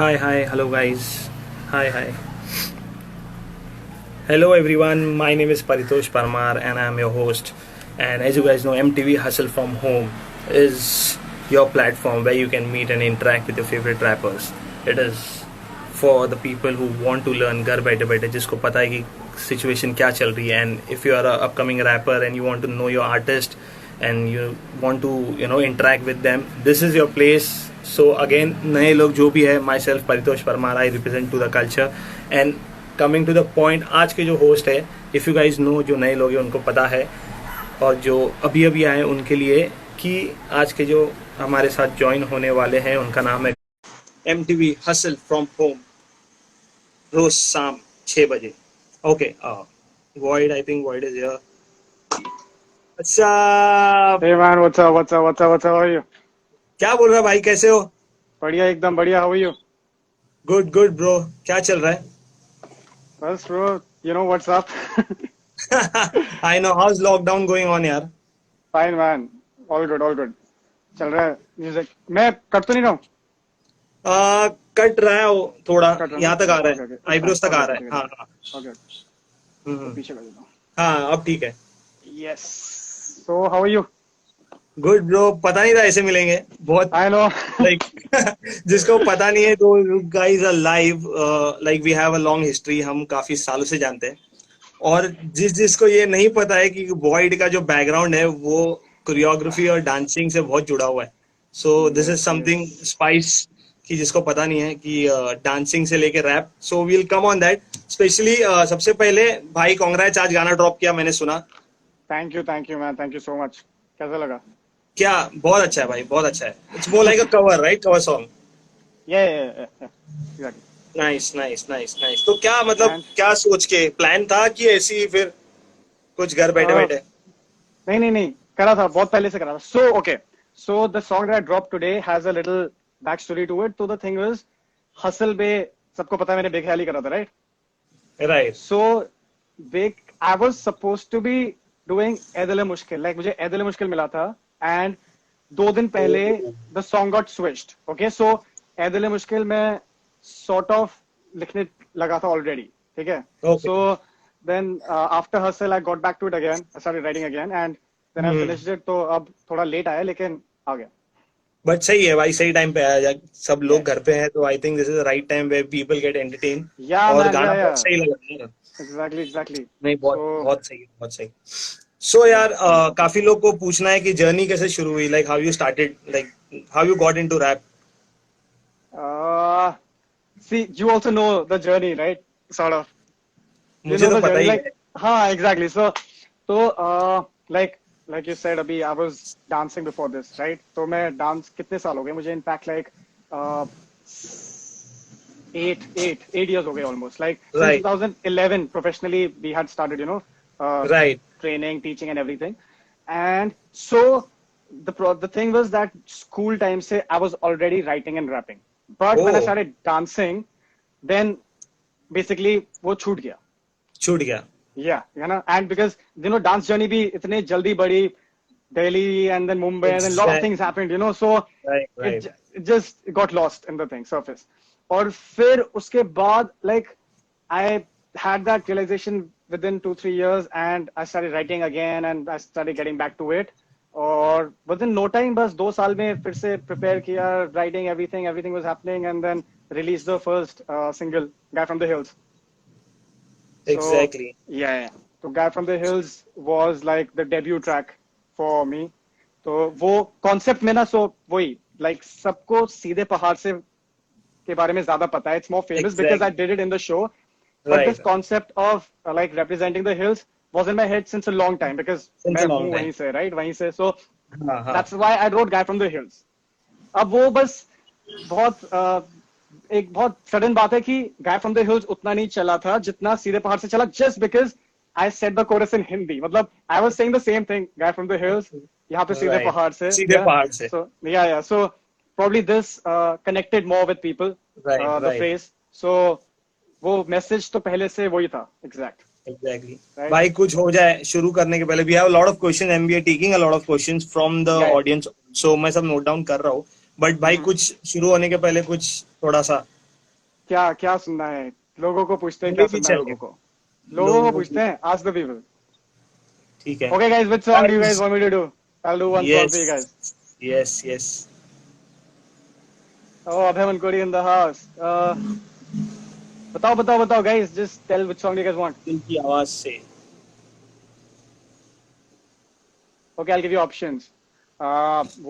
Hi, hello guys. Hi. Hello everyone, my name is Paritosh Parmar and I am your host. And as you guys know, MTV Hustle from Home is your platform where you can meet and interact with your favorite rappers. It is for the people who want to learn घर बैठे बैठे जिसको पता है कि situation क्या चल रही है, and if you are a upcoming rapper and you want to know your artist and you want to interact with them, this is your place. So again, नए लोग जो भी है, myself Paritosh Parmar, I represent to the culture. And coming to the point, आज के जो host है, if you guys no, जो नए लोग हैं उनको पता है, और जो अभी अभी आए उनके लिए, कि आज के जो हमारे साथ ज्वाइन होने वाले हैं उनका नाम है MTV हसल फ्रॉम होम, रोज शाम 6 बजे. Okay, void, I think void is here. अच्छा, Hey man, what's up? How are you? क्या बोल रहा है भाई, कैसे हो? बढ़िया, एकदम बढ़िया. How are you? Good bro, क्या चल रहा है? बस bro, you know what's up? I know, how is lockdown going on यार? Fine man, all good. चल रहा है म्यूजिक. मैं कट तो नहीं रहा हूँ? कट रहा है वो थोड़ा, कट रहा यहाँ तक आ रहा है, है. आईब्रोज तक आ रहा है. Okay. हाँ. Okay. हम्म. पीछे कर देता हूँ. हाँ, अब ठीक है. Yes. So how are you? Good bro, पता नहीं था ऐसे मिलेंगे. बहुत I know. लाइक जिसको पता नहीं है, तो guys are live, like we have a long history, हम काफी सालों से जानते हैं. और जिसको ये नहीं पता है कि वॉइड का जो बैकग्राउंड है वो कोरियोग्राफी और डांसिंग से बहुत जुड़ा हुआ है. So this is something spice, कि जिसको पता नहीं है कि डांसिंग से लेके rap. So we'll come on that specially. सबसे पहले भाई, कांग्रेट्स, आज गाना ड्रॉप किया मैंने सुना. Thank you man. Thank you so much. कैसा लगा? क्या, बहुत अच्छा है भाई, बहुत अच्छा है. It's more like a cover, right? Cover song. Yeah. Exactly. Nice. तो क्या मतलब, And क्या सोच के प्लान था, कि ऐसी ही फिर कुछ घर बैठे uh, बैठे? नहीं, करा था, बहुत पहले से करा था. So the song that I dropped today has a little backstory to it. So the thing was, hustle पे सबको पता है मैंने बेख्याली करा था, right? Right. So I was supposed to be doing ए दिल है मुश्किल, like मुझे ए दिल है मुश्किल मिला था, and 2 दिन पहले the song got switched. Okay, so ए दिल है मुश्किल मैं sort of लिखने लगा था already, ठीक है? Okay. So then after hustle I got back to it again. I started writing again and then I finished it. तो अब थोड़ा लेट आया लेकिन आ गया. बट सही है भाई, सही टाइम पे आया. सब लोग Yeah. घर पे हैं, तो I think this is the right time where people get entertain. Yeah और man, गाना बहुत yeah. सही लगा. Exactly. नहीं, बहुत So बहुत सही, बहुत सही. सो yeah. यार, काफी लोग को पूछना है कि जर्नी कैसे शुरू हुई, like how you started, like how you got into rap. See, you also know the journey, right? Sort of. You मुझे know तो the पता journey, ही like, है. exactly. So, like you said, abhi I was dancing before this, right? तो मैं dance कितने साल हो गए मुझे? In fact, like, 8 years हो गए almost. Like since right. 2011, professionally we had started, right. training, teaching, and everything. And so the thing was that school time se I was already writing and rapping. But when I oh, started dancing, then basically वो छूट गया. छूट गया. Yeah, and because dance journey भी इतने जल्दी बढ़ी, Delhi and then Mumbai and then a lot of things exactly. happened, so right. it just got lost in the thing surface. और फिर उसके बाद, like, I had that realization within 2-3 years and I started writing again and I started getting back to it. और within no time, बस 2 साल में फिर से prepare किया, writing everything was happening, and then released the first single, Guy from the Hills. So exactly. yeah. So Guy from the Hills was like the debut track for me. तो वो concept में ना, so वही, like, सबको सीधे पहाड़ से के बारे में ज्यादा पता है. It's more famous because I exactly. did it in the show. But this right. concept of like representing the hills was in my head since a long time because since मैं अ हूँ लॉन्ग टाइम. वहीं से, right? वहीं से. So हाँ, हाँ. that's why I wrote Guy from the Hills. अब वो बस बहुत एक बहुत सडन बात है कि Guy from the Hills उतना नहीं चला था जितना सीधे पहाड़ से चला, just because I said the chorus in Hindi. मतलब I was saying the same thing, Guy from the Hills, यहाँ पे सीधे राइट. पहाड़ से. सीधे Yeah. पहाड़ से. So yeah. So probably this connected more with people, right. the phrase. So वो मैसेज तो पहले से वही था, exact. एग्जैक्टली. Right? भाई, कुछ हो जाए शुरू करने के पहले, we have lot of question and we are taking a lot of questions from the Yeah. Audience. So मैं सब नोट डाउन कर रहा हूँ. बट भाई, Mhm. कुछ शुरू होने के पहले कुछ थोड़ा सा क्या क्या सुनना है? लोगों को पूछते हैं क्या कोई भी सुनना है चले, लोगों को लोगों पूछते हैं, ask the people. ठीक है। Okay guys, which song do you guys Guys, want me to do? I'll do one song for you guys. yes, yes. Oh, Abhay Mankodi in the house. बताओ guys, just tell which song do you guys want. उनकी आवाज से। Okay, I'll give you options.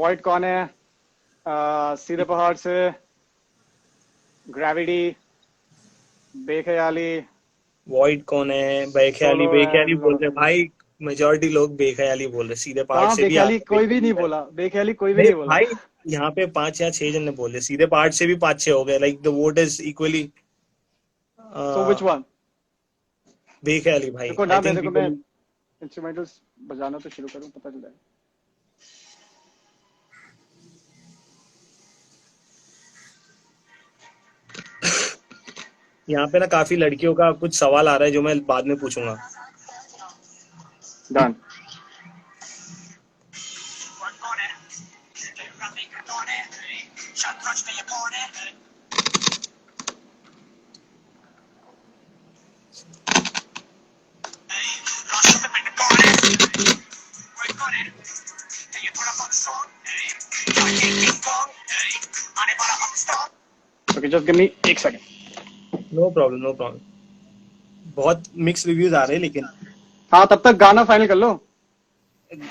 Void कौन है? सीधे पहाड़ से, Gravity, बेख्याली, void कौन है? बेख्याली, Solo बेख्याली and बोल lot of रहे things. भाई। मेजोरिटी लोग बेख्याली बोल रहे, सीधे पहाड़ कहाँ से भी बेख्याली? आगे कोई भी बेख्याली नहीं है। बोला, बेख्याली कोई भी नहीं नहीं बोला. भाई, यहाँ पे 5 या 6 जन ने बोले, सीधे पहाड़ से भी 5-6 हो गए। Like the vote is equally So which one? बेख्याली भाई। देखो आई ना, मैं थिंक देखो मैं पीपल। इंस्ट्रूमेंटल्स बजाना तो शुरू करूँ, पता चला है. यहाँ पे ना काफी लड़कियों का कुछ सवाल आ रहा है जो मैं बाद में पूछूंगा। Done. Okay, just give me एक second. No problem, no problem. बहुत मिक्स रिव्यूज आ रहे हैं लेकिन हाँ, तब तक गाना फाइनल कर लो.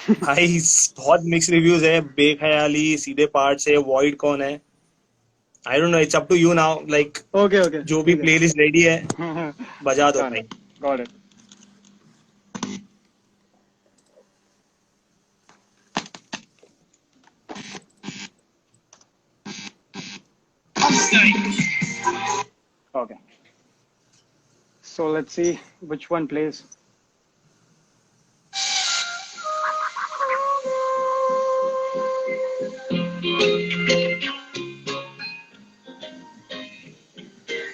भाई बहुत मिक्स रिव्यूज है। बेख्याली, सीधे पहाड़ से, वॉइड कौन है? I don't know, it's up to you now. Like Okay, जो भी ठीक प्लेलिस्ट रेडी है है. बजा दो Done. भाई। Got it. Okay. So let's see which one plays.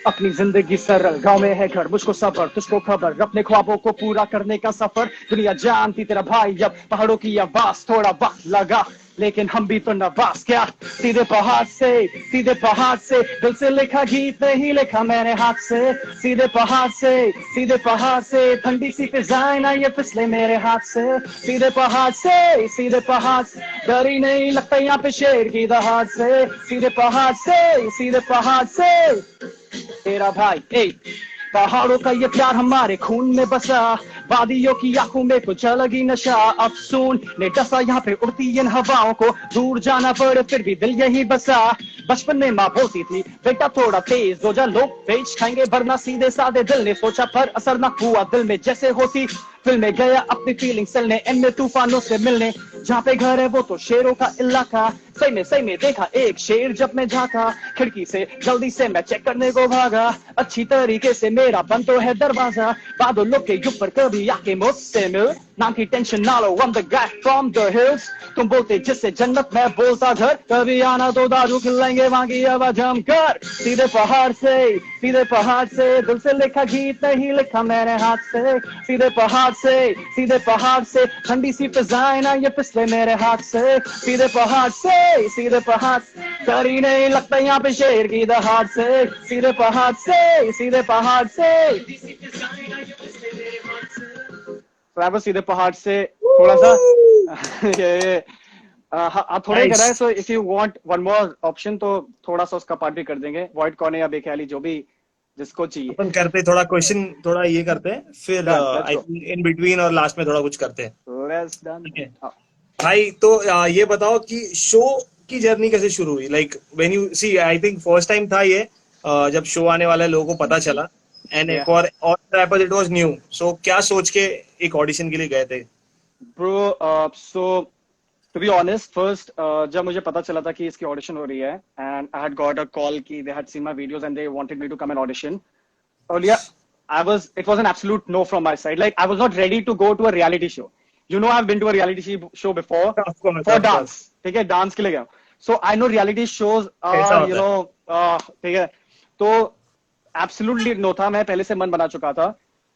अपनी जिंदगी सरल, गांव में है घर, मुझको सबर, तुझको खबर, अपने ख्वाबों को पूरा करने का सफर, दुनिया जानती तेरा भाई अब, पहाड़ों की आवाज, थोड़ा वक्त लगा लेकिन हम भी तो नवाज. क्या सीधे पहाड़ से दिल से लिखा गीत नहीं लिखा मैंने हाथ से. सीधे पहाड़ से ठंडी सी फिजाएं ना ये फिसले मेरे हाथ से. सीधे पहाड़ से डर ही नहीं लगता यहाँ पे शेर की दहाड़ से. सीधे पहाड़ से तेरा भाई. पहाड़ों का ये प्यार हमारे खून में बसा, वादियों की आंखों में कुछ अलग ही नशा. अफसून ने डसा यहाँ पे उड़ती इन हवाओं को, दूर जाना पड़े फिर भी दिल यही बसा. बचपन में माँ बोलती थी बेटा थोड़ा तेज हो जा, लोग बेच खाएंगे वरना सीधे साधे. दिल ने सोचा पर असर ना हुआ, दिल में जैसे होती फिल्म में गया अपनी फीलिंग चलने, इनमें तूफानों से मिलने. जहाँ पे घर है वो तो शेरों का इलाका, सही में देखा एक शेर जब मैं झांका खिड़की से, जल्दी से मैं चेक करने को भागा. अच्छी तरीके से मेरा बंद तो है दरवाजा, बादलों के ऊपर कभी आके मुझसे मिल. नाम की टेंशन ना लो, I'm the guy from the hills. तुम बोलते जिससे जन्नत, मैं बोलता घर. कभी आना तो दारू खिलाएंगे वहां की आवाज हम कर. सीधे पहाड़ से दिल से लिखा गीत नहीं लिखा मैंने हाथ से. सीधे पहाड़ से ठंडी सी फिजाएं ना ये फिसले मेरे हाथ से. सीधे पहाड़ डर ही नहीं लगता यहाँ पे शेर की दहाड़ से. सीधे पहाड़ से तो सीधे पहाड़ से थोड़ा सा ये थोड़ा ही करा है. So if you want one more option तो थोड़ा सा उसका पार्ट भी कर देंगे. वॉइड कौन है या बेख्याली, जो भी जिसको चाहिए. अपन करते थोड़ा क्वेश्चन, थोड़ा ये करते हैं फिर आई थिंक इन बिटवीन और लास्ट में थोड़ा कुछ करते हैं। Let's done. ठीक है भाई, तो ये बताओ कि शो की जर्नी कैसे शुरू हुई? Like when you see, I think first time था ये जब शो आने वाला है, लोगों को पता चला. And Yeah. For all rappers it was new. सो क्या सोच के एक ऑडिशन के लिए गए थे? Bro, so to be honest, first जब मुझे पता चला था कि इसकी ऑडिशन हो रही है, and I had got a call कि they had seen my videos and they wanted me to come and audition. Earlier, it was an absolute no from my side. Like, I was not ready to go to a reality show. You know, I've been to a reality show before Of course, for of dance. ठीक है, dance के लिए गया. So I know reality shows कैसा are, होता you know, ठीक है. तो absolutely no था, मैं पहले से मन बना चुका था.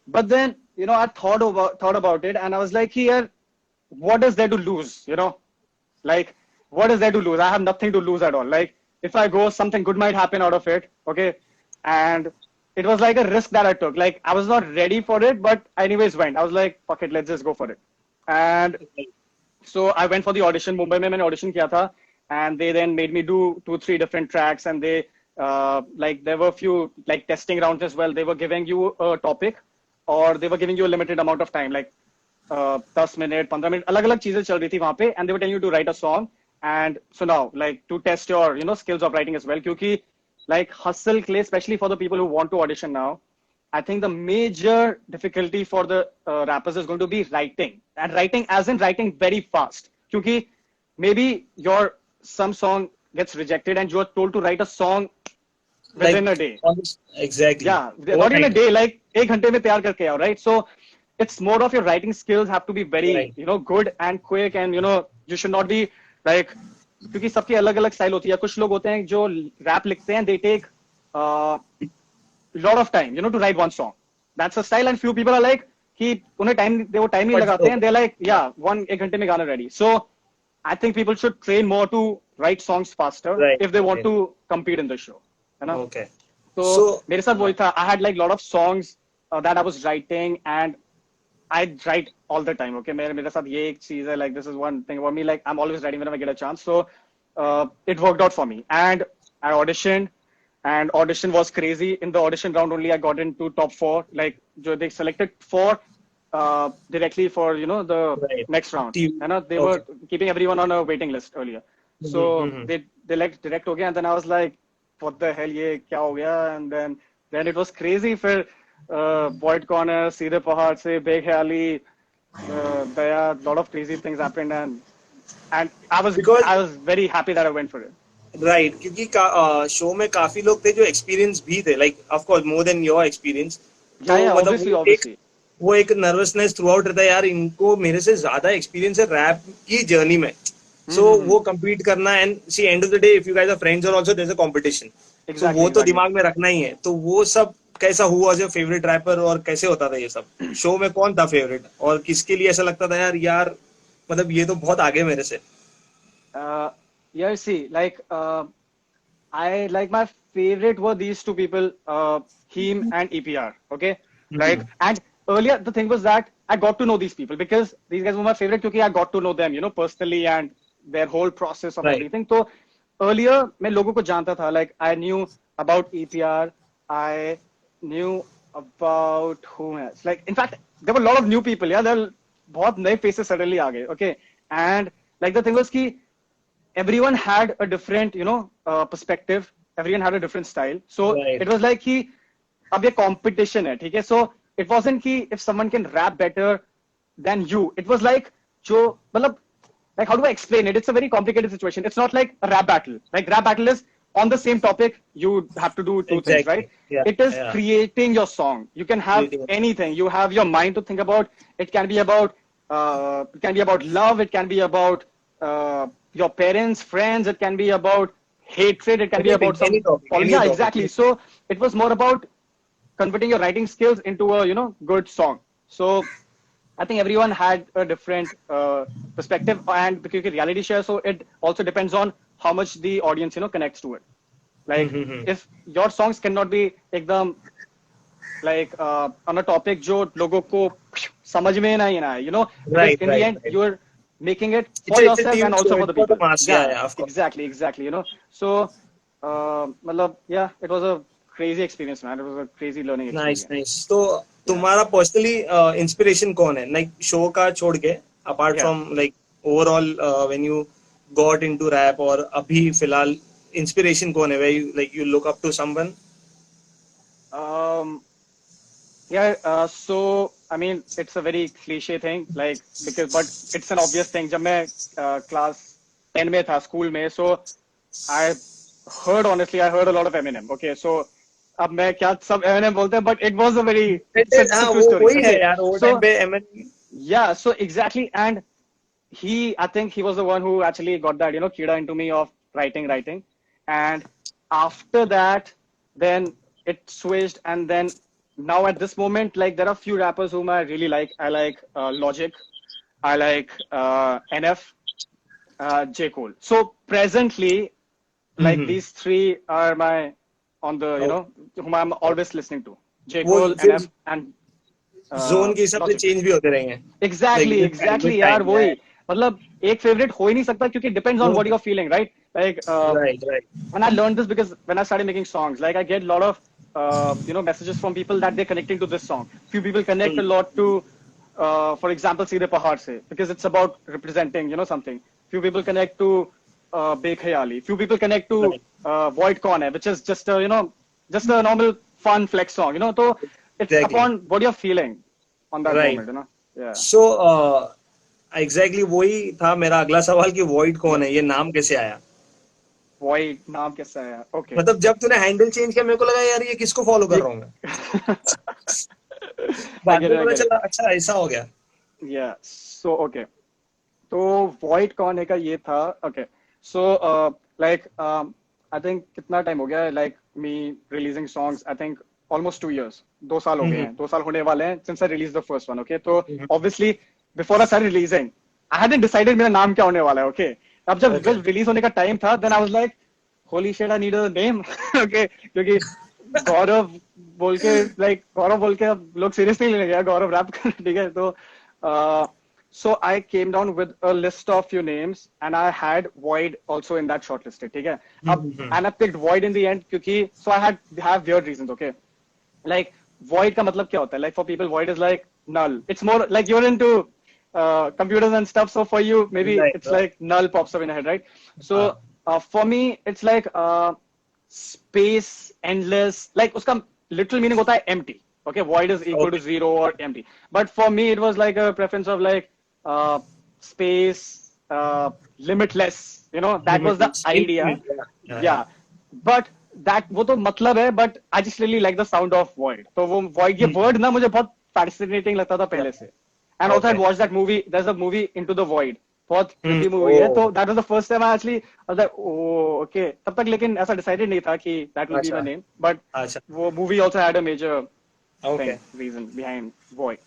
But then, you know, I thought about it, and I was like, here, what is there to lose? You know, like, what is there to lose? I have nothing to lose at all. Like, if I go, something good might happen out of it. Okay. and it was like a risk that I took. Like I was not ready for it, but anyways went. I was like, fuck it, let's just go for it. And so I went for the audition. Mumbai में मैंने audition किया था, and they then made me do 2-3 different tracks, and they like there were a few like testing rounds as well. They were giving you a topic, or they were giving you a limited amount of time, like 10 minute, 15 minute, अलग अलग चीजें चल रही थी वहाँ पे, and they were telling you to write a song. And so now, like to test your skills of writing as well, क्योंकि like hustle clay, especially for the people who want to audition now, I think the major difficulty for the rappers is going to be writing, and writing as in writing very fast. Because maybe your some song gets rejected and you are told to write a song within a day. Exactly. Yeah, not in a day, like एक घंटे में तैयार करके आओ, right? So it's more of your writing skills have to be very good and quick, and you should not be like, क्योंकि सबकी अलग अलग स्टाइल होती है. कुछ लोग होते हैं जो रैप लिखते हैं, they take lot of time to write one song. That's a style, and few people are like कि उन्हें वो टाइम नहीं लगाते हैं, they're like एक घंटे में गाना ready. So I think people should train more to write songs faster if they want to compete in the show, है ना? Okay. So मेरे साथ वही था. I had like lot of songs that I was writing, and I write all the time. Okay, मेरे साथ ये एक चीज है, like this is one thing about me, like I'm always writing whenever I get a chance. So it worked out for me, and I auditioned, and audition was crazy. In the audition round only, I got into top 4. Like they selected 4 directly for the next round. And they were keeping everyone on a waiting list earlier. So they like direct हो गया, and then I was like, what the hell, ये क्या हो गया? And then it was crazy. फिर Void Corner, सीधे पहाड़ से, बेख्याली, दया, lot of crazy things happened, and I was very happy that I went for it. Right, क्योंकि show में काफी लोग थे जो एक्सपीरियंस भी थे, like of course more than your experience. Obviously. वो एक नर्वसनेस थ्रू आउट रहता है यार, इनको मेरे से ज्यादा एक्सपीरियंस है रैप की जर्नी में. So वो compete करना, and see end of the day if you guys are friends or also there's a competition. So वो तो दिमाग में रखना ही है. तो वो सब कैसा हुआ जो फेवरेट रैपर, और कैसे होता था ये सब? शो में कौन था फेवरेट, और किसके लिए ऐसा लगता था यार मतलब ये तो बहुत आगे मेरे से? Yeah, see, like I like my favorite were these 2 people, Heem and EPR. Okay, like, and earlier the thing was that I got to know these people because these guys were my favorite because I got to know them, personally, and their whole process of everything. So earlier मैं लोगों को जानता था, like I knew about EPR, I knew about who else. Like in fact there were a lot of new people. Yeah, there were बहुत नए faces suddenly आ गए. Okay, and like the thing was कि everyone had a different perspective, everyone had a different style. So it was like कि अब ये competition है, ठीक है? So it wasn't कि if someone can rap better than you, it was like जो मतलब, like how do I explain it? It's a very complicated situation. It's not like a rap battle. Like rap battle is on the same topic, you have to do 2 things, right? It is creating your song. You can have anything. You have your mind to think about. It can be about love. It can be about your parents, friends. It can be about hatred. It can be about some topic. Yeah, exactly. So it was more about converting your writing skills into a good song. So I think everyone had a different perspective, and because reality share, so it also depends on how much the audience connects to it. Like if your songs cannot be ekdam like on a topic जो लोगों को समझ में नहीं ना, because in the end you're making it for yourself and also for the people. Yeah, of course. Exactly. So it was a crazy experience, man. It was a crazy learning experience. Nice. तो तुम्हारा personally inspiration कौन है? Like show का छोड़ के, apart from like overall when you got into rap, और अभी फिलहाल inspiration कौन है? Where you look up to someone? So I mean it's a very cliche thing, like but it's an obvious thing. जब मैं class 10 में था school में, so I heard a lot of Eminem. Okay, so अब मैं क्या सब Eminem बोलते हैं, but it was a very true story. So exactly, and I think he was the one who actually got that कीड़ा into me of writing, and after that then it switched, and then now at this moment, like there are few rappers whom I really like. I like Logic, I like NF, J. Cole. So presently, like these 3 are my on the, you know, whom I'm always listening to. J. वो Cole, फिर NF, and zone के हिसाब से Logic. Change भी होते रहेंगे. Exactly, Like exactly, with यार time, वही. मतलब एक फेवरेट हो ही नहीं सकता क्योंकि depends on वो what you're feeling, right? Like right, right. and I learned this because when I started making songs, like I get a lot of you know, messages from people that they're connecting to this song. Few people connect a lot to for example Seedhe Pahad Se, because it's about representing, you know, something. Few people connect to Bekhayali. Few people connect to Right. Void Kaun Hai, which is just a, you know, just a normal fun flex song, you know. So it's Exactly. upon what you're feeling on that Right. moment, you know. Yeah. So exactly वही था मेरा अगला सवाल कि void कौन है, ये नाम कैसे आया. Void नाम कैसा है? Okay. मतलब जब तूने हैंडल चेंज किया मेरे को लगा यार ये किसको फॉलो कर ये रहा हूँ मैं. I बाद get में it, I पता get it. चला अच्छा ऐसा हो गया. Yeah. So okay. तो Void कौन है का ये था. Okay. So like I think कितना टाइम हो गया है, like me releasing songs, I think almost 2 years. 2 साल हो गए हैं. 2 साल होने वाले हैं since I released the first one. Okay. तो obviously before I started releasing, I hadn't decided मेरा नाम क्या होने वाला है. Okay. अब जब Okay. रिलीज होने का टाइम था, then I was like, holy shit, I need a name. Okay. क्योंकि गौरव बोल के, like गौरव बोल के अब लोग सीरियस नहीं लेने गया, गौरव रैप कर, ठीक है. तो so I came down with a list of few names and I had Void also in that shortlisted, ठीक है. अब and I picked Void in the end क्योंकि so I have weird reasons, okay. Like Void का मतलब क्या होता है? Like for people, Void is like null. It's more like you're into computers and stuff, so for you maybe Right, it's right. like null pops up in your head, right? So for me it's like space, endless, like uska literal meaning hota hai empty. Okay, void is equal to zero or empty, but for me it was like a preference of like space, limitless, you know, that was the idea. Yeah, but that वो तो मतलब है, but I just really like the sound of void. तो वो void ये word ना मुझे बहुत fascinating लगता था पहले से. And also I Okay. watched that movie. There's a movie Into the Void. बहुत creepy movie है. तो that was the first time I actually I was like, oh okay. तब तक लेकिन ऐसा decided नहीं था कि that will be my name. But अच्छा. वो movie also had a major Okay. thing, reason behind Void.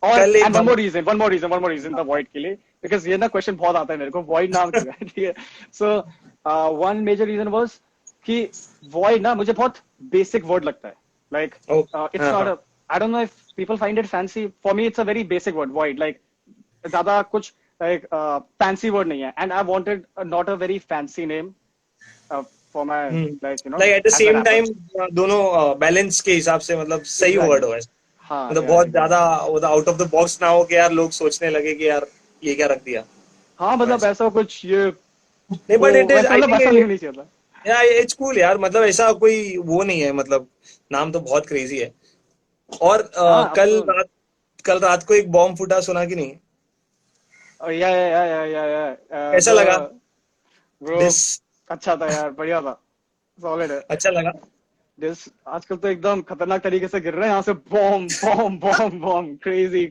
और कल एक and one more reason the Void के लिए, because ये ना question बहुत आता है मेरे को, Void नाम क्यों है, ठीक है. So one major reason was कि Void ना मुझे बहुत basic word लगता है. Like it's not a, I don't know if people find it fancy. For me, it's a very basic word, void. Like, ज़्यादा कुछ like fancy word नहीं है. And I wanted not a very fancy name for my like, you know. Like at the as a same rapper. time दोनों balance के हिसाब से मतलब सही Exactly. वर्ड हो. हाँ. मतलब yeah, बहुत exactly. ज्यादा आउट ऑफ द बॉक्स ना हो कि यार लोग सोचने लगे कि यार ये क्या रख दिया. हाँ मतलब ऐसा कुछ ये. नहीं बट इट इज आई मतलब ऐसा थिंक नहीं चाहिए था. या इट्स कूल यार. मतलब ऐसा कोई वो नहीं है. मतलब नाम तो बहुत क्रेजी है. और कल रात को एक बॉम्ब फूटा, सुना कि नहीं? या कैसा लगा? Bro, अच्छा था यार, बढ़िया था, सॉलिड है. अच्छा लगा. This आजकल तो एकदम खतरनाक तरीके से गिर रहे हैं यहाँ से, बॉम्ब, crazy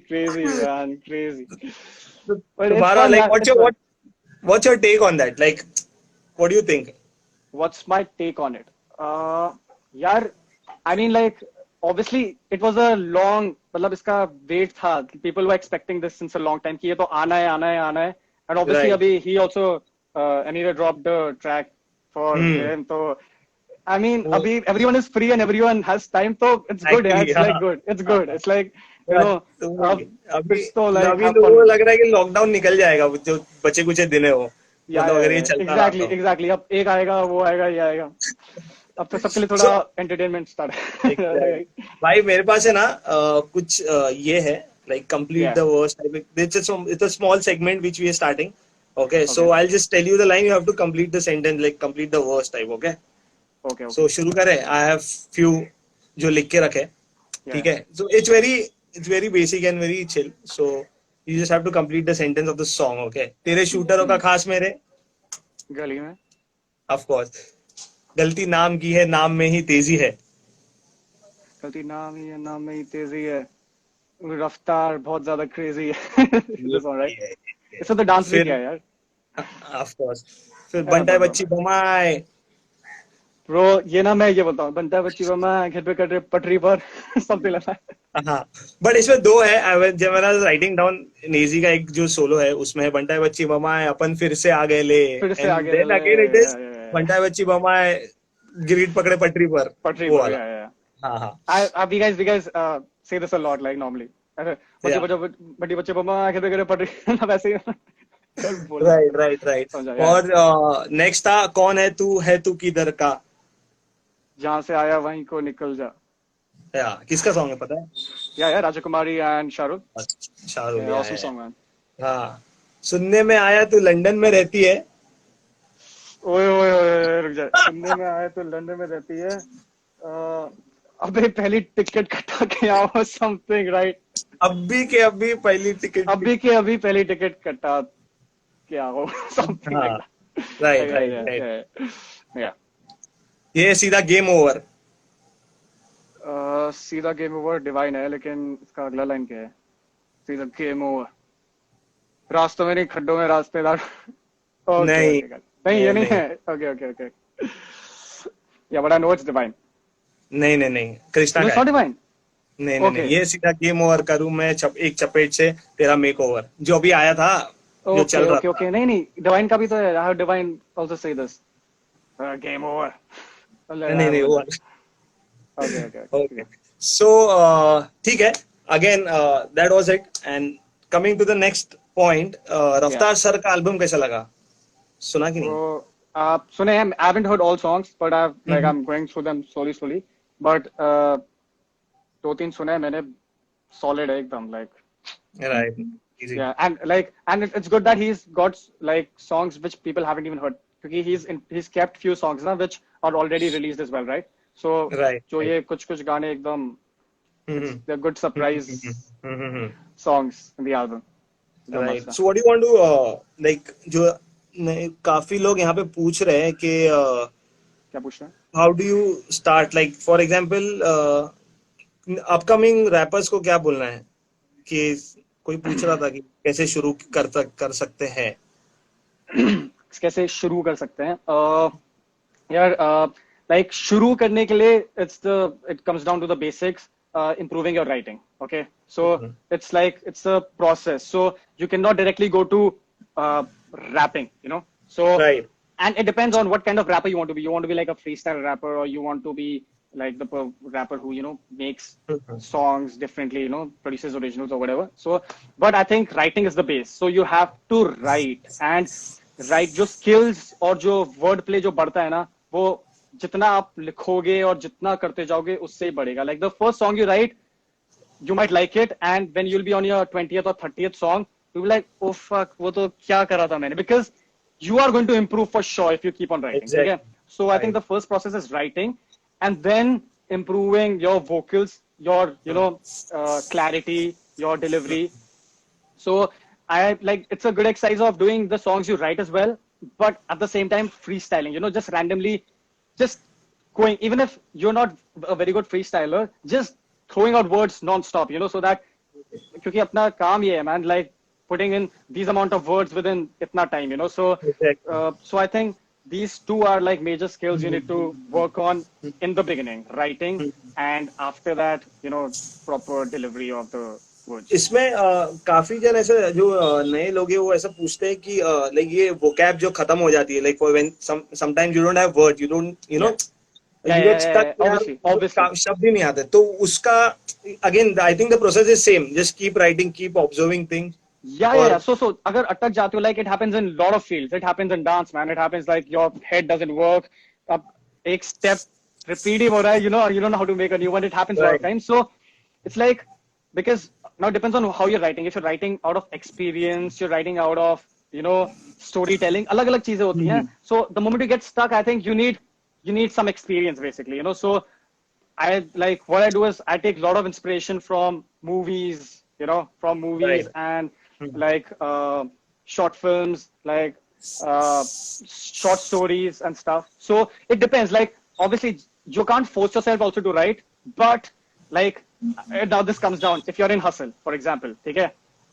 man, crazy. तुम्हारा like what's your take on that? Like what do you think? What's my take on it? यार, I mean like obviously it was a long, मतलब इसका wait था. People were expecting this since a long time कि ये तो आना है. And obviously Right. अभी he also Anita dropped the track for him. So I mean अभी everyone is free and everyone has time, so it's good. Actually, It's like good. It's good. It's like you know अभी तो like अभी लोगों को लग रहा है कि लॉकडाउन निकल जाएगा जो बचे कुछ दिन है वो. मतलब अगर ये चलता रहा तो. Exactly. अब एक आएगा, वो आएगा, ये आएगा. अब तो सबके लिए थोड़ा एंटरटेनमेंट स्टार्ट है. भाई मेरे पास है ना कुछ ये है like complete the verse type. It's a small segment which we are starting. Okay, so I'll just tell you the line. You have to complete the sentence, like complete the verse type. Okay. So शुरू करें. I have few जो लिख के रखे. ठीक है. So it's very basic and very chill. So you just have to complete the sentence of the song. Okay. तेरे शूटरों का खास मेरे गली में. Of course. गलती नाम की है, नाम में ही तेजी है. गलती नाम ही है, नाम में ही तेजी है. रफ्तार बहुत ज्यादा क्रेजी है. This one, right? इसमें तो डांस भी किया है यार. Of course. फिर बंटा बच्ची बमाए. Bro, ये ना मैं ये बोलता हूँ, बंटा बच्ची बमाए घर पे कट रहे पटरी पर. something like that. हाँ, बट इसमें दो है. जब मैंने राइटिंग डाउन, नेजी का एक जो सोलो है उसमें है बंटा बच्ची बमाए अपन फिर से आ गए ले. फिर से आ गए ले. अगेन इट इज बंटा बच्ची बमाए गिरीट पकड़े पटरी पर, Patri वो par, वाला। yeah. हाँ हाँ We guys say this a lot, like normally. अरे बच्चे या बच्चे बच्चे मम्मा आके करे पटरी ना वैसे ही कर बोलना राइट राइट राइट। समझा और नेक्स्ट था कौन है तू किधर का। जहाँ से आया वहीं को निकल जा या किसका सॉन्ग है पता है? या राजकुमारी एंड शाहरुख शाहरुख या ऑसम है। सॉन्ग मैन हाँ सुनने में आया तू लंदन में रहती है। ओए ओए ओए रुक जा सुनने में आया तो लंदन में रहती है अबे पहली टिकट कटा के आओ समथिंग राइट अभी के अभी पहली टिकट। अभी के अभी पहली टिकट कटा के आओ समथिंग हाँ राइट राइट राइट। लाइक या ये सीधा गेम ओवर। सीधा गेम ओवर डिवाइन है लेकिन इसका अगला लाइन क्या है सीधा गेम ओवर रास्तों में नहीं खड्डों में रास्तेदार ओके नहीं ओके नहीं ये नहीं है ओके ओके ओके या but I know it's divine नहीं नहीं नहीं कृष्णा नो का इट्स नॉट है। डिवाइन नहीं नहीं नहीं ओके ये सीधा गेम ओवर करूं मैं एक चपेट से तेरा मेक ओवर जो अभी आया था जो चल ओके रहा ओके था। ओके नहीं नहीं डिवाइन का भी तो है आई हैव डिवाइन आल्सो से दिस गेम ओवर नहीं नहीं वो ओके ओके ओके सो ठीक है again that was it and coming to the next point Raftaar sir का एल्बम कैसा लगा सुना कि नहीं? तो आप सुने हैं I haven't heard all songs but I like I am going through them slowly but दो तीन सुने हैं मैंने सॉलिड है एकदम like right easy yeah and it's good that he's got like songs which people haven't even heard because he's kept few songs na which are already released as well right so Right, जो right. ये कुछ गाने एकदम hmm they're good surprise hmm songs in the album एकदम right मस्त so what do want to like जो काफी लोग यहाँ पे पूछ रहे हैं कि है। क्या पूछ रहे हैं how do you start like for example upcoming rappers को क्या बोलना है कि कोई पूछ रहा था कि कैसे शुरू कर सकते हैं। कैसे शुरू कर सकते हैं यार लाइक शुरू करने के लिए it comes down to the basics improving your writing okay so it's like it's a process so you cannot directly go to rapping you know so Right. and it depends on what kind of rapper you want to be like a freestyle rapper or you want to be like the rapper who you know makes songs differently you know produces originals or whatever so but I think writing is the base so you have to write and write जो skills और जो word play जो बढ़ता है ना वो जितना आप लिखोगे और जितना करते जाओगे उससे ही बढ़ेगा like the first song you write you might like it and when you'll be on your 20th or 30th song you'll be like oh fuck वो तो क्या करा था मैंने because you are going to improve for sure if you keep on writing Exactly. okay? So I think the first process is writing and then improving your vocals your you know clarity your delivery so I like it's a good exercise of doing the songs you write as well but at the same time freestyling you know just randomly just going even if you're not a very good freestyler just throwing out words non-stop you know so that क्योंकि अपना काम ये है man like putting in these amount of words within itna time you know so Exactly. so I think these two are like major skills you need to work on in the beginning writing and after that you know proper delivery of the words इसमें काफी जन ऐसे जो नए लोग हैं वो ऐसा पूछते हैं कि लाइक ये वोकैब जो खत्म हो जाती है like for when sometimes you don't have word you don't you know obviously. शब्द ही नहीं आते तो उसका again I think the process is same just keep writing keep observing things Yeah. So अगर अटक जाते हो like it happens in lot of fields. It happens in dance, man. It happens like your head doesn't work. अब एक step repeat ही हो रहा है, you know, or you don't know how to make a new one. It happens a lot of times. So it's like because now it depends on how you're writing. If you're writing out of experience, you're writing out of you know storytelling. अलग-अलग चीजें होती हैं. So the moment you get stuck, I think you need some experience basically. You know, so I like what I do is I take a lot of inspiration from movies. You know, from movies Right. and like short films like short stories and stuff so it depends like obviously you can't force yourself also to write but like now this comes down if you're in hustle for example okay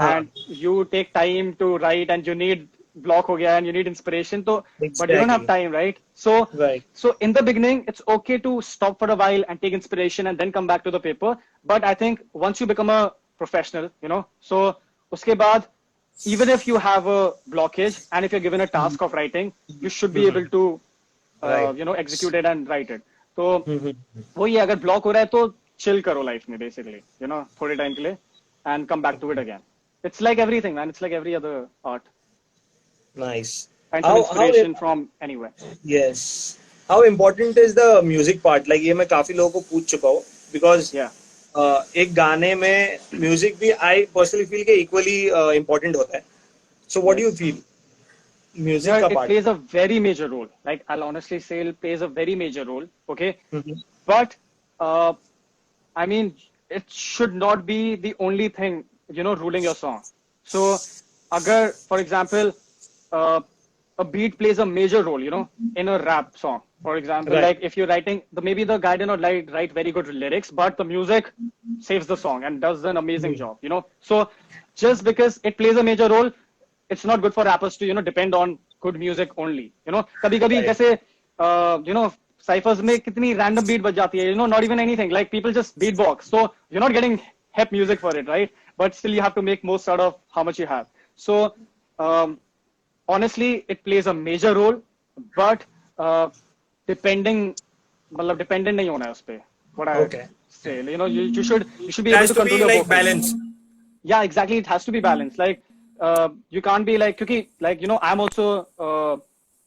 and you take time to write and you need block ho gaya and you need inspiration so but you don't have time right so in the beginning it's okay to stop for a while and take inspiration and then come back to the paper but I think once you become a professional you know so उसके बाद even if you have a blockage and if you're given a task of writing you should be able to Right. you know, execute it and write it. तो Mhm. वही है, अगर block हो रहा है तो chill करो लाइफ में बेसिकली, you know, थोड़े टाइम के लिए and come back to it again. It's like everything, man. It's like every other art. Nice. Find some How inspiration from anywhere. yes. How important is the music part? Like ये मैं काफी लोगों को पूछ चुका हूँ because Yeah. एक गाने में म्यूजिक भी I personally feel के equally important होता है. So what do you Yes. feel? Music Yeah, का it part. plays a very major role. Like, I'll honestly say it plays a very major role. Okay. Mhm. But, I mean, it should not be the only thing, you know, ruling your song. So, agar, for example, uh, a beat plays a major role, you know, in a rap song. For example, Right. like if you're writing, maybe the guy did not write very good lyrics, but the music saves the song and does an amazing job, you know. So, just because it plays a major role, it's not good for rappers to, you know, depend on good music only, you know. कभी कभी Right. जैसे you know, ciphers में कितनी random beat बज जाती है, you know, not even anything, like people just beatbox, so you're not getting hip music for it, right? But still you have to make most out of how much you have. So honestly it plays a major role, but depending, मतलब dependent नहीं होना है उस पे. What I Okay. say, you know, you should be It able has to to control be your like vocals. balanced. Yeah, exactly, it has to be balanced. Like you can't be like, क्योंकि like, you know, I'm also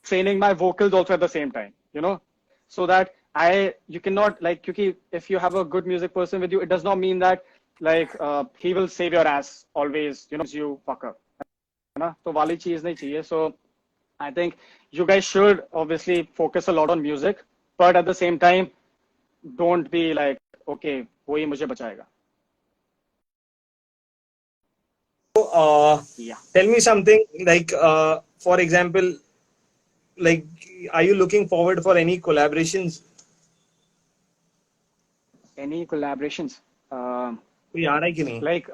training my vocals also at the same time, you know, so that you cannot like, क्योंकि if you have a good music person with you, it does not mean that like he will save your ass always, you know, you fuck up, है ना, तो वाली चीज नहीं चाहिए. So I think you guys should obviously focus a lot on music, but at the same time don't be like, okay, वही मुझे बचाएगा. So, Yeah. tell me something like, for example, like, are you looking forward for any collaborations? Any collaborations? कोई आ रहा है कि नहीं? Like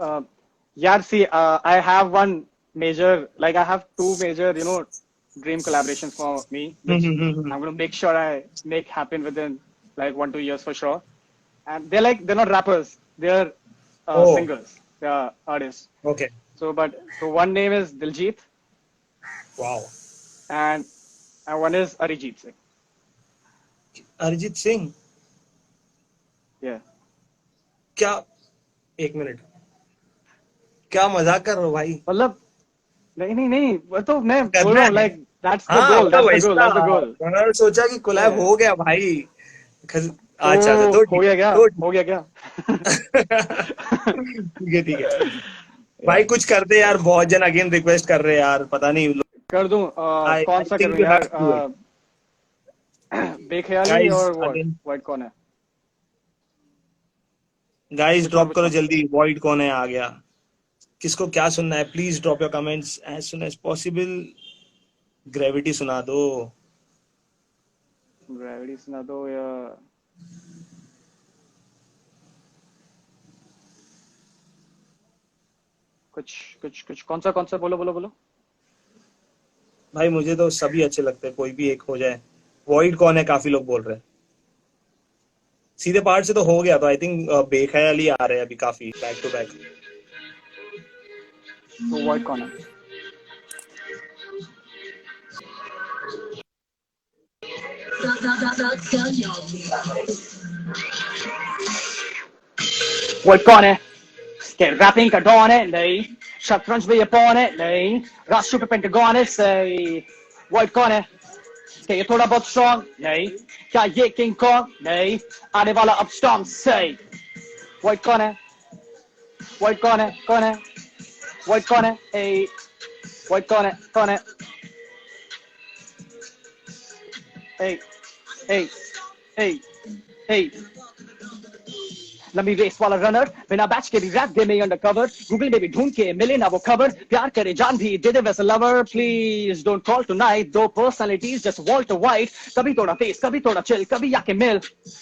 yeah, see, I have one major, like I have two major, you know, dream collaborations for me, which I'm going to make sure I make happen within like 1-2 years for sure. And they're not rappers, they're Oh. singers, they're artists. Okay. So one name is Diljit Wow. and one is Arijit Singh. Arijit Singh Yeah. क्या? एक minute, क्या मजाक कर रहे हो भाई? मतलब नहीं वो तो मैं बोल करना रहा हूँ, है। like that's the हाँ goal, मतलब that's the goal, that's the goal. मैंने सोचा कि कोलैब Yeah. हो गया भाई। अच्छा तो हो गया क्या? तो हो गया क्या? ठीक है भाई, कुछ कर दे यार, बहुत जन अगेन रिक्वेस्ट कर रहे हैं यार, पता नहीं कर दूं, कौन सा करूं यार? बेख्याली Guys, और again. व्हाइट कौन है? गाइस ड्रॉप करो which one? जल्दी, वॉइड कौन है आ गया। किसको क्या सुनना है, please drop your comments as soon as possible. Gravity सुना दो। ग्रेविटी सुना दो या कुछ कौन सा बोलो। भाई मुझे तो सभी अच्छे लगते हैं, कोई भी एक हो जाए। वॉइड कौन है काफी लोग बोल रहे हैं। सीधे पार्ट से तो हो गया, तो आई थिंक बेख्याली आ रहे हैं अभी काफी बैक टू बैक। तो व्हाइट कौन है? व्हाइट कौन है? रैपिंग का डॉन है? नहीं। शतरंज में ये पॉन है? नहीं। राष्ट्र पे पेंटागन है? सही। व्हाइट कौन है? क्या ये थोड़ा बहुत स्ट्रॉन्ग? नहीं। क्या ये किंग कॉन्ग? नहीं। आने वाला अब स्टॉर्म? सही। व्हाइट कौन है? व्हाइट कौन है? कौन है? व्हाइट कौन है? ए व्हाइट कौन है? कौन है? ए ए ए ए लंबी रेस वाला रनर, बिना बैच के भी रैप गेम में अंडरकवर, गूगल में भी ढूंढ के मिले ना वो खबर, प्यार करे जान भी दे दे वैसा lover, please don't call tonight, दो पर्सनालिटीज जस्ट वॉल्टर वाइट, कभी थोड़ा फेस कभी थोड़ा चिल, कभी आके मिल,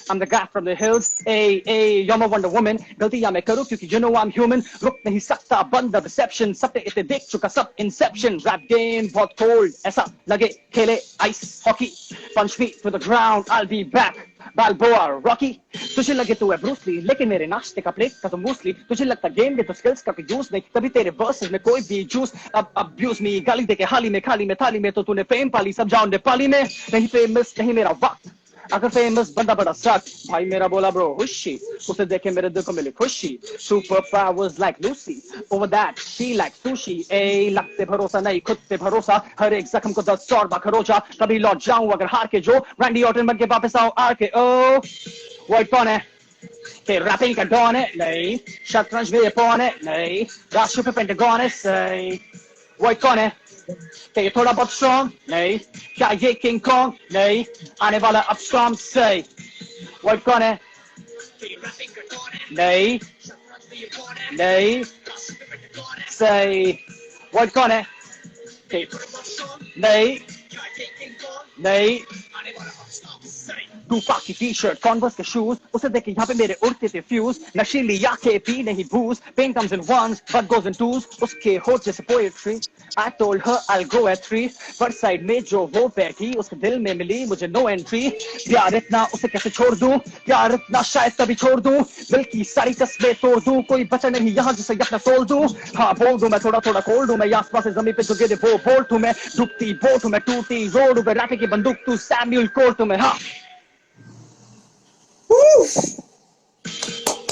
I'm the guy from the hills, hey you're my Wonder Woman, गलतियां मैं करूं क्योंकि you know I'm human, रुक नहीं सकता बंदा रिसेप्शन, सपने इतने देख चुका सब इंसेप्शन, रैप गेम बहुत कोल्ड, ऐसा लगे खेले ice hockey, punch me to the ground, I'll be back, Balboa Rocky, तुझे लगे तू है ब्रूसली, लेकिन मेरे नाश्ते का प्लेट का तो मूसली, तुझे लगता गेम में तो स्किल्स का भी यूज नहीं, कभी तेरे वर्सेस में कोई भी जूस, अब अब्यूज मी गाली देके हाली में खाली में थाली में, तो तूने फेम पाली सब जाओ नेपाली में, नहीं फेमस नहीं मेरा वक्त, अगर फेमस बंदा बड़ा सख्त, भाई मेरा बोला ब्रो हुशी, उसे देखे मेरे दिल को मिली खुशी, super powers like Lucy, over that she like sushi, ए लगते भरोसा नहीं खुद पे भरोसा, हर एक जख्म को 10 और बार खरोचा, कभी लौट जाऊं अगर हार के जो, रैंडी ऑर्टन बन के वापस आऊं आर के ओ, वाइट कौन है के रैपिंग का डॉन है नहीं, शतरंज में ये पौन है नहीं, राष्ट्र पे पेंटागन है सही, वाइट कौन है क्या ये थोड़ा बहुत स्ट्रॉन्ग नहीं, क्या ये किंग कॉन्ग नहीं, आने वाला अब स्ट्रॉन्ग सही, वाइट कौन है नहीं नहीं सही, वाइट कौन है नहीं नहीं, टूपाक की टी शर्ट कॉन्वर्स के शूज, उसे देखे यहाँ पे मेरे उड़ते थे फ्यूज, नशीली आंखें पी नहीं booze, pain comes in once but goes in twos, उसके होठ जैसे poetry, I told her I'll go at 3, पर साइड में जो वो बैठी उसके दिल में मिली मुझे नो एंट्री, प्यार इतना उसे कैसे छोड़ दूं, प्यार इतना शायद तभी छोड़ दूं, दिल की सारी तस्वीरें तोड़ दूं, कोई बचा नहीं यहाँ जिसे अपना तोड़ दूं, हाँ बोल दूं मैं थोड़ा थोड़ा कोल्ड हूं मैं, आसपास से जमीन पे जो गिरे वो बोल्ट हूं मैं, डूबती बोट हूं मैं, टूटी रोड हूं मैं, रैपे की बंदूक तू सैम्यूल कोर्ट हूं मैं, हाँ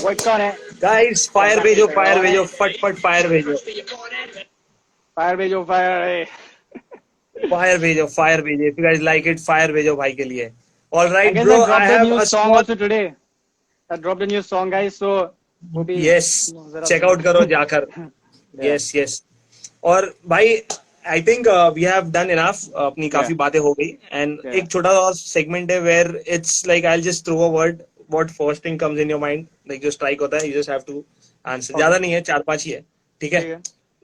वाइट कौन है गाइस फायर भेजो फट फट फायर भेजो, फायर भेजो फायर, फायर भेजो if you guys like it fire भेजो भाई के लिए. All I right guess bro, I I dropped a have new a song small, also today. I dropped a new song, guys. So, वो भी yes जरा check out करो जाकर. Yes और भाई I think we have done enough. अपनी काफी बातें हो गई and एक छोटा सा segment है where it's like I'll just throw a word, what first thing comes in your mind, like जो strike होता है you just have to answer. ज्यादा नहीं है, 4-5 ही है, ठीक है?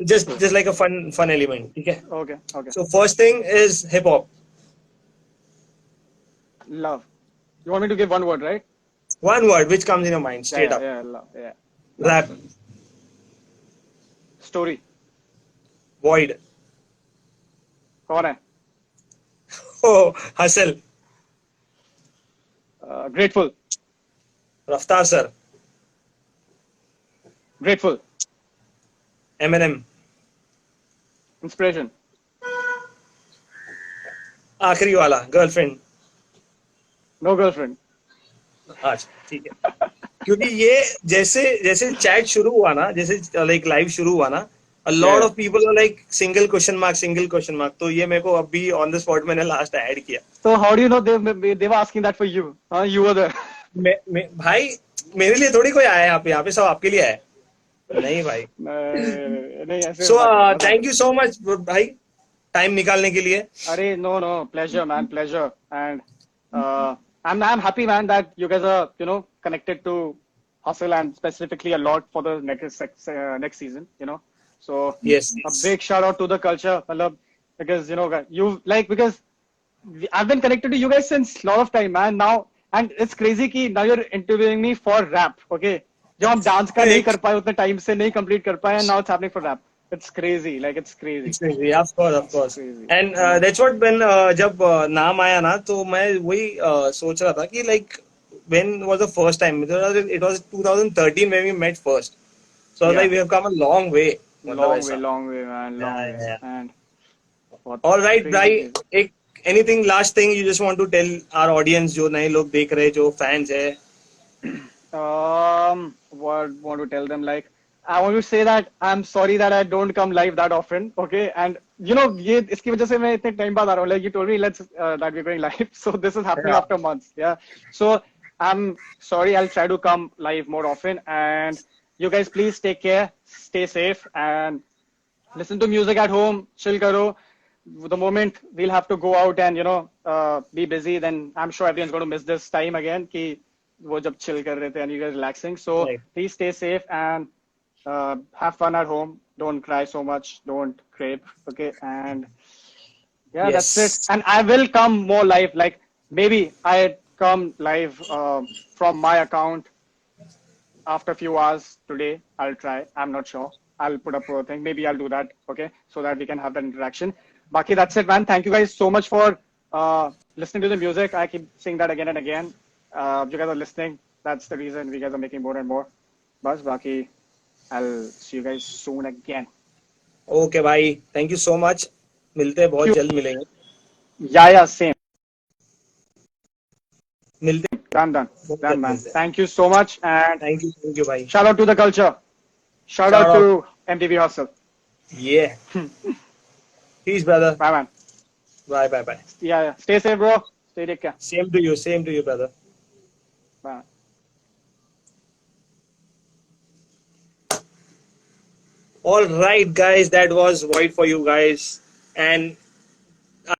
Just like a fun element, ठीक है? Okay. So first thing is hip hop. Love. You want me to give one word, right? One word which comes in your mind straight up. Yeah, love. Yeah. Rap. Story. Void. कौन है? Oh, hustle. Grateful. Raftaar sir. Grateful. Eminem. Inspiration. आखिरी वाला girlfriend. No girlfriend. अच्छा ठीक है, क्योंकि ये जैसे जैसे चैट शुरू हुआ ना, जैसे लाइक लाइव शुरू हुआ ना, a lot of people are like single question mark, तो ये मेरे को अभी on the spot मैंने last ऐड किया. So how do you know they were asking that for you? You were there. भाई मेरे लिए थोड़ी कोई आया यहाँ पे सब आपके लिए है. नहीं भाई. नहीं ऐसे. So thank you so much भाई टाइम निकालने के लिए. अरे no, pleasure man, pleasure, and I'm happy man that you guys are connected to Hustle and specifically a lot for the next season, So yes. A big shout out to the culture, because because I've been connected to you guys since a lot of time, man. Now and it's crazy कि now you're interviewing me for rap, okay? जो हम dance का नहीं कर पाए उतने time से नहीं कंप्लीट कर पाए, now it's happening for rap. It's crazy, it's crazy. It's crazy, of course. And that's what when जब नाम आया ना, तो मैं वही सोच रहा था कि like when was the first time? It was 2013 when we met first. So like we have come a long way. Long way, man. Yeah. And all right, Brai. Anything last thing you just want to tell our audience, जो नए लोग देख रहे, जो fans है? What want to tell them? I want to say that I'm sorry that I don't come live that often, okay? And ये इसकी वजह से मैं इतने टाइम बाद आ रहा हूँ. Like you told me, that we're going live, so this is happening after months, yeah. So I'm sorry. I'll try to come live more often, and you guys please take care, stay safe, and listen to music at home. Chill karo. The moment we'll have to go out and be busy, then I'm sure everyone's going to miss this time again. कि वो जब chill कर रहे थे and you guys relaxing. So please stay safe and have fun at home. Don't cry so much. Don't crepe. Okay. And that's it. And I will come more live. Like maybe I come live from my account after a few hours today. I'll try. I'm not sure. I'll put up a thing. Maybe I'll do that. Okay. So that we can have that interaction. Baki, that's it, man. Thank you guys so much for listening to the music. I keep saying that again and again. You guys are listening. That's the reason we guys are making more and more. Bas, baki, I'll see you guys soon again. Okay भाई, thank you so much, मिलते हैं, बहुत जल्द मिलेंगे, Yeah, same. मिलते Done, हैं, बहुत done, जल्द man. मिलते हैं. Thank you so much, and thank you भाई. shout out to the culture. Shout Shout out out. to MTV Hustle. Yeah. Peace, brother. Bye, man. Bye. Yeah. Stay safe, bro. Stay take care. Same to you, brother. Bye. All right, guys, that was Void for you guys. And